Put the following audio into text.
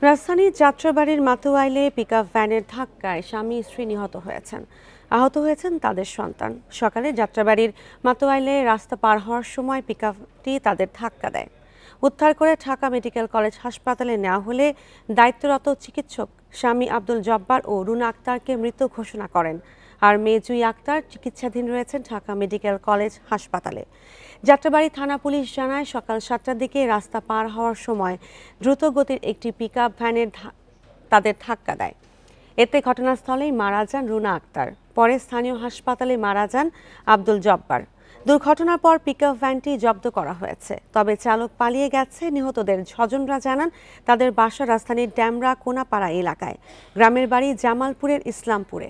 রাজধানীর যাত্রাবাড়ির মাতুয়াইলে পিকআপ ভ্যানের ধাক্কায় স্বামী স্ত্রী নিহত হয়েছেন। আহত হয়েছেন তাদের সন্তান। সকালে যাত্রাবাড়ির মাতুয়াইলে রাস্তা পার হওয়ার সময় পিকআপটি তাদের ধাক্কা দেয়। উদ্ধার করে ঢাকা মেডিকেল কলেজ হাসপাতালে নেওয়া হলে দায়িত্বরত চিকিৎসক স্বামী আব্দুল জব্বার ও রুনা আক্তারকে মৃত ঘোষণা করেন। আর মেয়ে জুই আক্তার চিকিৎসাধীন রয়েছেন ঢাকা মেডিকেল কলেজ হাসপাতালে। যাত্রাবাড়ি থানা পুলিশ জানায়, সকাল 7টার দিকে রাস্তা পার হওয়ার সময় দ্রুতগতির একটি পিকআপ ভ্যানের তাদের ধাক্কা দেয়। এতে ঘটনাস্থলেই মারা যান রুনা আক্তার। পরে স্থানীয় হাসপাতালে মারা যান আব্দুল জব্বার। দুর্ঘটনার পর পিকআপ ভ্যানটি জব্দ করা হয়েছে, তবে চালক পালিয়ে গেছে। নিহতদের স্বজনরা জানান, তাদের বাসা রাজধানীর ড্যামরা কোনাপাড়া এলাকায়, গ্রামের বাড়ি জামালপুরের ইসলামপুরে।